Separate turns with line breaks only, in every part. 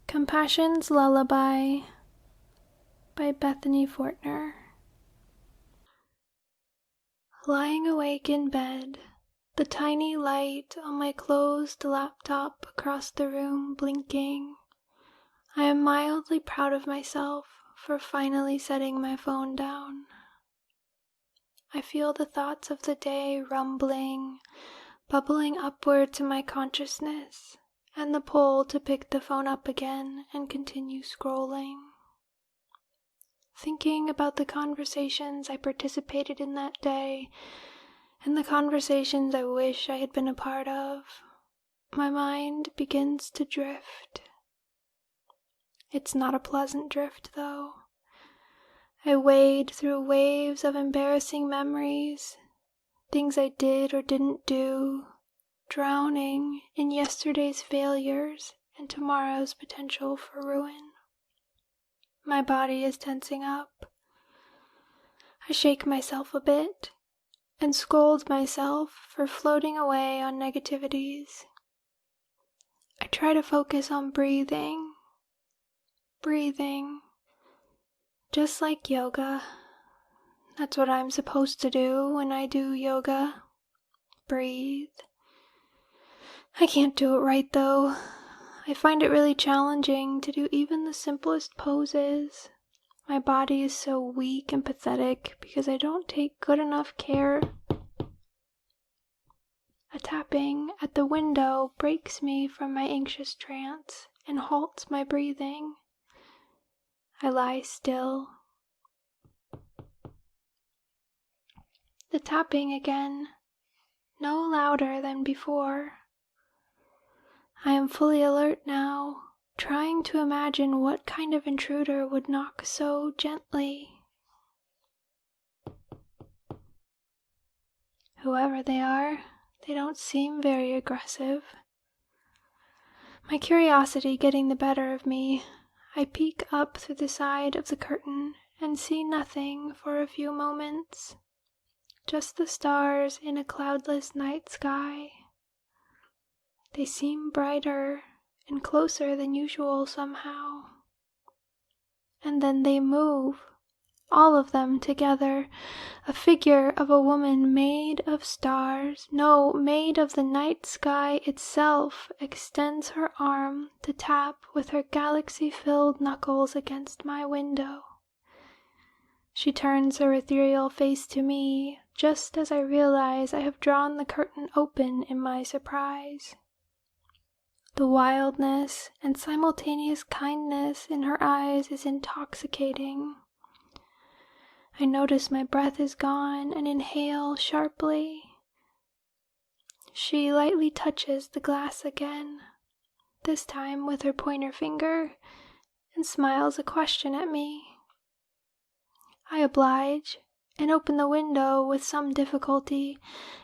Compassion's Lullaby by Bethany Fortner. Lying awake in bed, the tiny light on my closed laptop across the room blinking, I am mildly proud of myself for finally setting my phone down. I feel the thoughts of the day rumbling, bubbling upward to my consciousness, and the pull to pick the phone up again and continue scrolling. Thinking about the conversations I participated in that day, and the conversations I wish I had been a part of, my mind begins to drift. It's not a pleasant drift, though. I wade through waves of embarrassing memories, things I did or didn't do, drowning in yesterday's failures and tomorrow's potential for ruin. My body is tensing up. I shake myself a bit and scold myself for floating away on negativities. I try to focus on breathing, just like yoga. That's what I'm supposed to do when I do yoga. Breathe. I can't do it right, though. I find it really challenging to do even the simplest poses. My body is so weak and pathetic because I don't take good enough care. A tapping at the window breaks me from my anxious trance and halts my breathing. I lie still. The tapping again, no louder than before. I am fully alert now, trying to imagine what kind of intruder would knock so gently. Whoever they are, they don't seem very aggressive. My curiosity getting the better of me, I peek up through the side of the curtain and see nothing for a few moments. Just the stars in a cloudless night sky. They seem brighter and closer than usual somehow. And then they move, all of them together. A figure of a woman made of stars, no, made of the night sky itself, extends her arm to tap with her galaxy-filled knuckles against my window. She turns her ethereal face to me, just as I realize I have drawn the curtain open in my surprise. The wildness and simultaneous kindness in her eyes is intoxicating. I notice my breath is gone and inhale sharply. She lightly touches the glass again, this time with her pointer finger, and smiles a question at me. I oblige and open the window with some difficulty,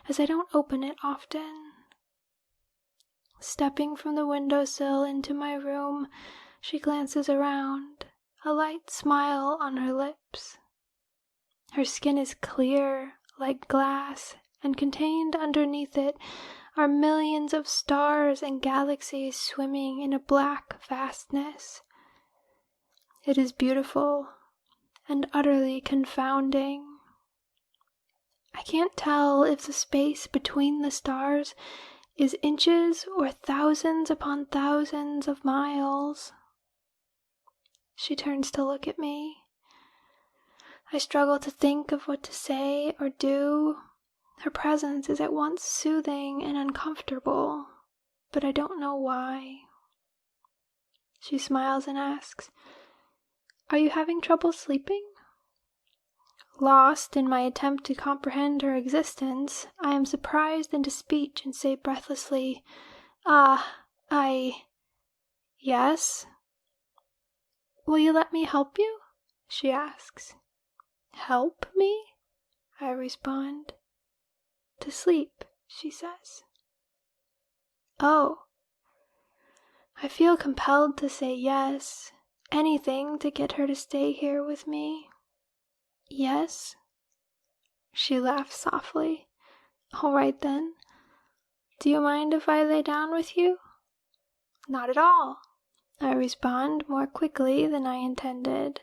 as I don't open it often. Stepping from the windowsill into my room, she glances around, a light smile on her lips. Her skin is clear, like glass, and contained underneath it are millions of stars and galaxies swimming in a black vastness. It is beautiful and utterly confounding. I can't tell if the space between the stars is inches or thousands upon thousands of miles. She turns to look at me. I struggle to think of what to say or do. Her presence is at once soothing and uncomfortable, but I don't know why. She smiles and asks, "Are you having trouble sleeping?" Lost in my attempt to comprehend her existence, I am surprised into speech and say breathlessly, Yes? Will you let me help you?" she asks. "Help me?" I respond. "To sleep," she says. Oh. I feel compelled to say yes, anything to get her to stay here with me. "Yes?" She laughs softly. "All right then. Do you mind if I lay down with you?" "Not at all. I respond more quickly than I intended.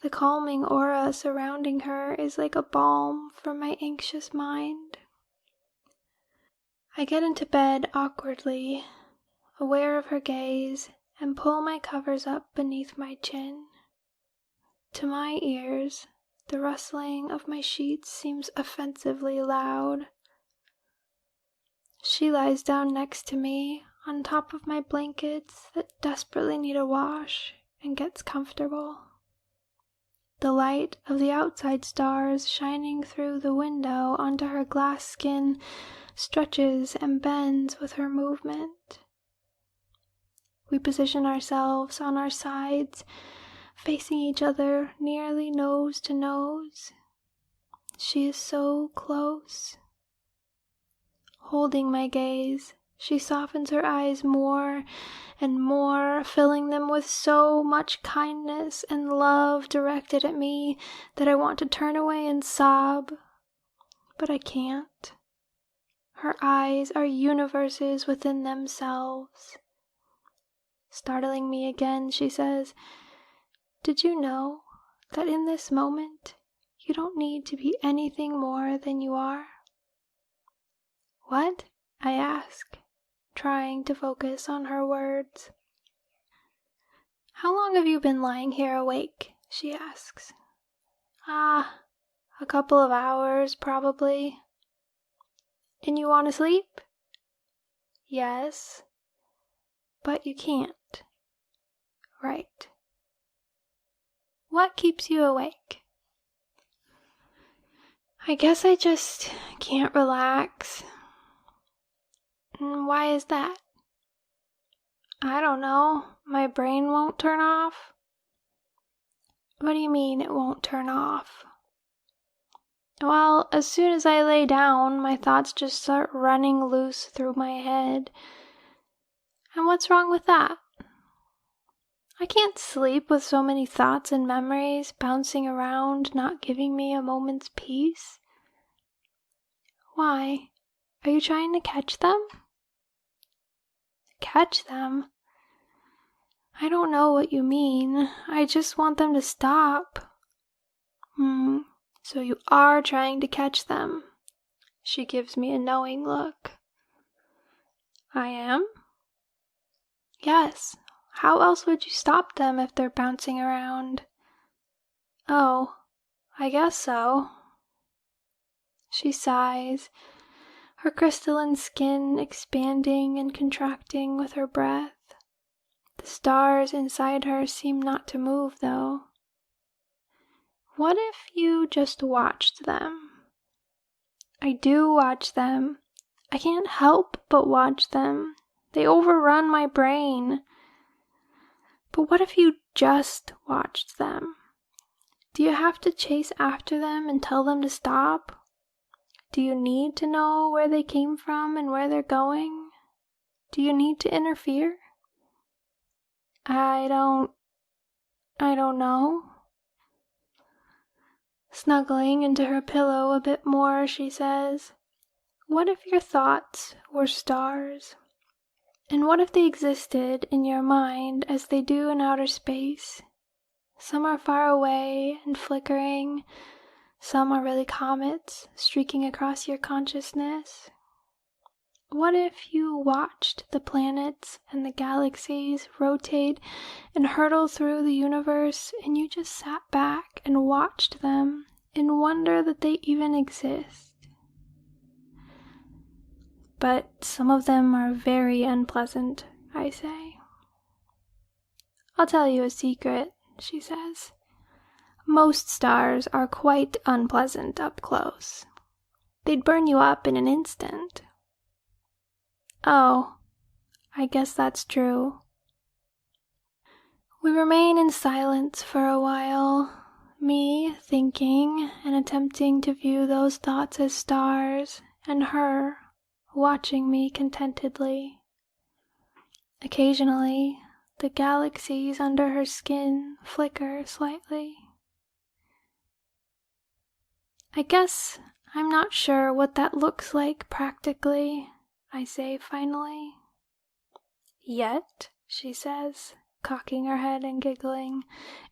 The calming aura surrounding her is like a balm for my anxious mind. I get into bed awkwardly, aware of her gaze, and pull my covers up beneath my chin. To my ears, the rustling of my sheets seems offensively loud. She lies down next to me, on top of my blankets that desperately need a wash, and gets comfortable. The light of the outside stars shining through the window onto her glass skin stretches and bends with her movement. We position ourselves on our sides, facing each other nearly nose to nose. She is so close. Holding my gaze, she softens her eyes more and more, filling them with so much kindness and love directed at me that I want to turn away and sob, but I can't. Her eyes are universes within themselves. Startling me again, she says, "Did you know that in this moment you don't need to be anything more than you are?" "What?" I ask, trying to focus on her words. "How long have you been lying here awake?" she asks. A couple of hours, probably." "And you want to sleep?" "Yes." "But you can't." "Right." "What keeps you awake?" "I guess I just can't relax." "Why is that?" "I don't know. My brain won't turn off." "What do you mean it won't turn off?" "Well, as soon as I lay down, my thoughts just start running loose through my head." "And what's wrong with that?" "I can't sleep with so many thoughts and memories bouncing around, not giving me a moment's peace." "Why? Are you trying to catch them?" "Catch them?" "I don't know what you mean. I just want them to stop." So you are trying to catch them." She gives me a knowing look. "I am?" "Yes. How else would you stop them if they're bouncing around?" "Oh, I guess so." She sighs, her crystalline skin expanding and contracting with her breath. The stars inside her seem not to move, though. "What if you just watched them?" "I do watch them. I can't help but watch them. They overrun my brain." "But what if you just watched them? Do you have to chase after them and tell them to stop? Do you need to know where they came from and where they're going? Do you need to interfere?" I don't know." Snuggling into her pillow a bit more, she says, "What if your thoughts were stars? And what if they existed in your mind as they do in outer space? Some are far away and flickering. Some are really comets streaking across your consciousness. What if you watched the planets and the galaxies rotate and hurtle through the universe, and you just sat back and watched them in wonder that they even exist?" "But some of them are very unpleasant," I say. "I'll tell you a secret," she says. "Most stars are quite unpleasant up close. They'd burn you up in an instant." "Oh, I guess that's true." We remain in silence for a while, me thinking and attempting to view those thoughts as stars, and her watching me contentedly. Occasionally, the galaxies under her skin flicker slightly. "I guess I'm not sure what that looks like practically," I say finally. "Yet?" she says, cocking her head and giggling.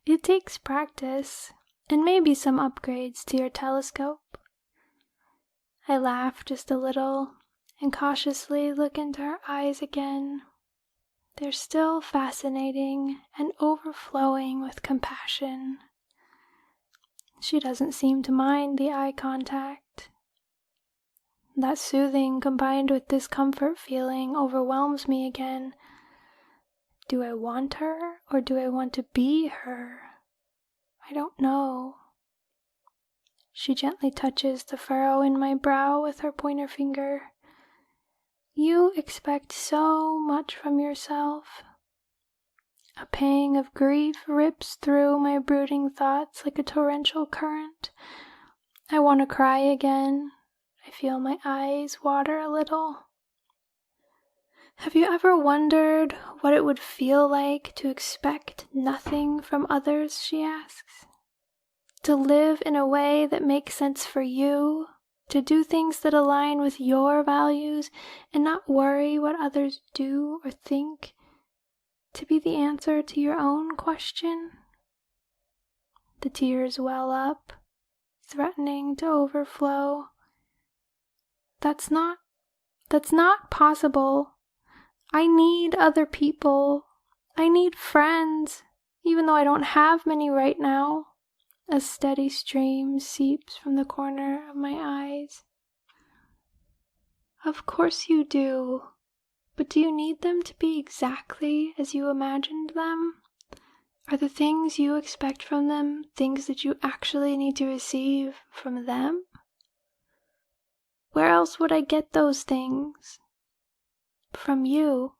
It takes practice, and maybe some upgrades to your telescope. I laugh just a little and cautiously look into her eyes again. They're still fascinating and overflowing with compassion. She doesn't seem to mind the eye contact. That soothing combined with discomfort feeling overwhelms me again. Do I want her or do I want to be her? I don't know. She gently touches the furrow in my brow with her pointer finger. You expect so much from yourself. A pang of grief rips through my brooding thoughts like a torrential current. I want to cry again. I feel my eyes water a little. Have you ever wondered what it would feel like to expect nothing from others, she asks? To live in a way that makes sense for you, to do things that align with your values and not worry what others do or think, to be the answer to your own question? The tears well up, threatening to overflow. That's not possible. I need other people. I need friends, even though I don't have many right now. A steady stream seeps from the corner of my eyes. Of course you do. But do you need them to be exactly as you imagined them? Are the things you expect from them things that you actually need to receive from them? Where else would I get those things? From you.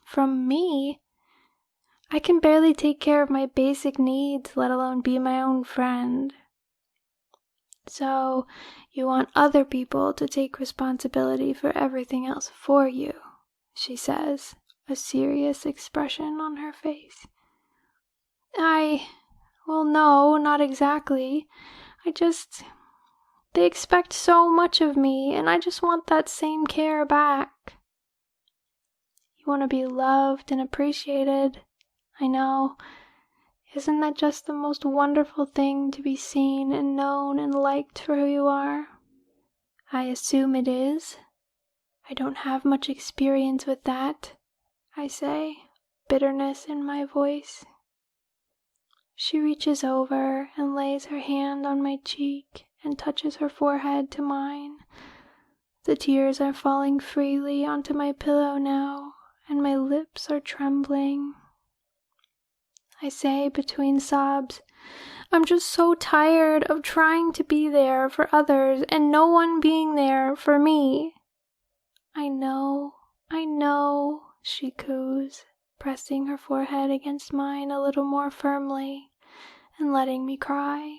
From me? I can barely take care of my basic needs, let alone be my own friend. So, you want other people to take responsibility for everything else for you, she says, a serious expression on her face. Well, no, not exactly. They expect so much of me, and I just want that same care back. You want to be loved and appreciated. I know. Isn't that just the most wonderful thing to be seen and known and liked for who you are? I assume it is. I don't have much experience with that, I say, bitterness in my voice. She reaches over and lays her hand on my cheek and touches her forehead to mine. The tears are falling freely onto my pillow now, and my lips are trembling. I say between sobs, I'm just so tired of trying to be there for others and no one being there for me. I know, she coos, pressing her forehead against mine a little more firmly and letting me cry.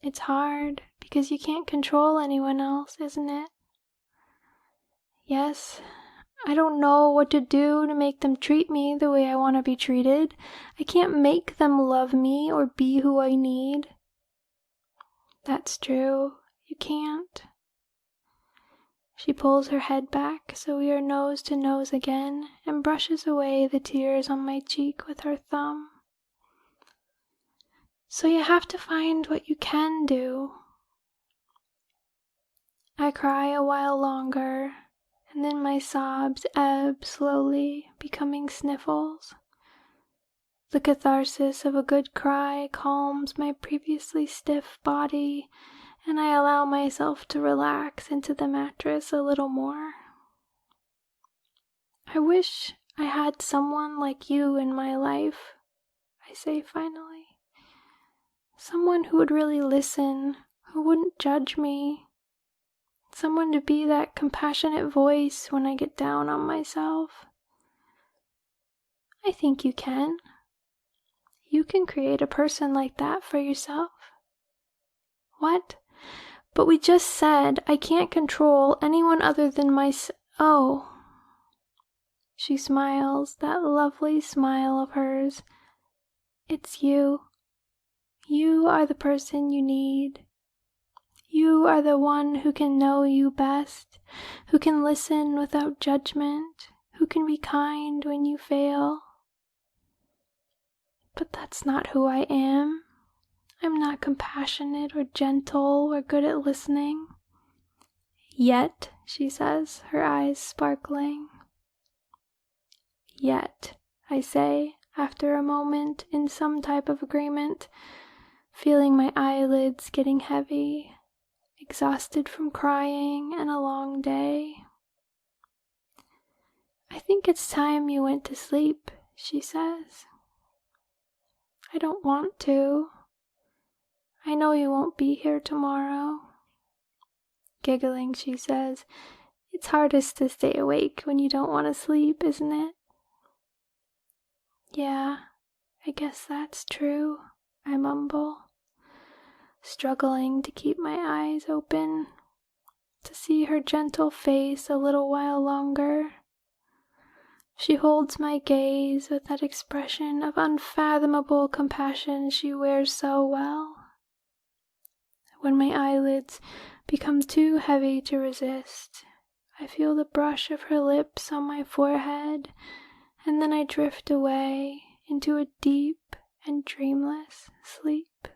It's hard because you can't control anyone else, isn't it? Yes, I don't know what to do to make them treat me the way I want to be treated. I can't make them love me or be who I need. That's true, you can't. She pulls her head back so we are nose to nose again and brushes away the tears on my cheek with her thumb. So you have to find what you can do. I cry a while longer, and then my sobs ebb slowly, becoming sniffles. The catharsis of a good cry calms my previously stiff body, and I allow myself to relax into the mattress a little more. I wish I had someone like you in my life, I say finally. Someone who would really listen, who wouldn't judge me. Someone to be that compassionate voice when I get down on myself. I think you can. You can create a person like that for yourself. What? But we just said I can't control anyone other than myself. Oh. She smiles, that lovely smile of hers. It's you. You are the person you need. You are the one who can know you best, who can listen without judgment, who can be kind when you fail. But that's not who I am. I'm not compassionate or gentle or good at listening. Yet, she says, her eyes sparkling. Yet, I say, after a moment in some type of agreement, feeling my eyelids getting heavy, exhausted from crying and a long day. I think it's time you went to sleep, she says. I don't want to. I know you won't be here tomorrow. Giggling, she says, it's hardest to stay awake when you don't want to sleep, isn't it? Yeah, I guess that's true, I mumble, struggling to keep my eyes open, to see her gentle face a little while longer. She holds my gaze with that expression of unfathomable compassion she wears so well. When my eyelids become too heavy to resist, I feel the brush of her lips on my forehead, and then I drift away into a deep and dreamless sleep.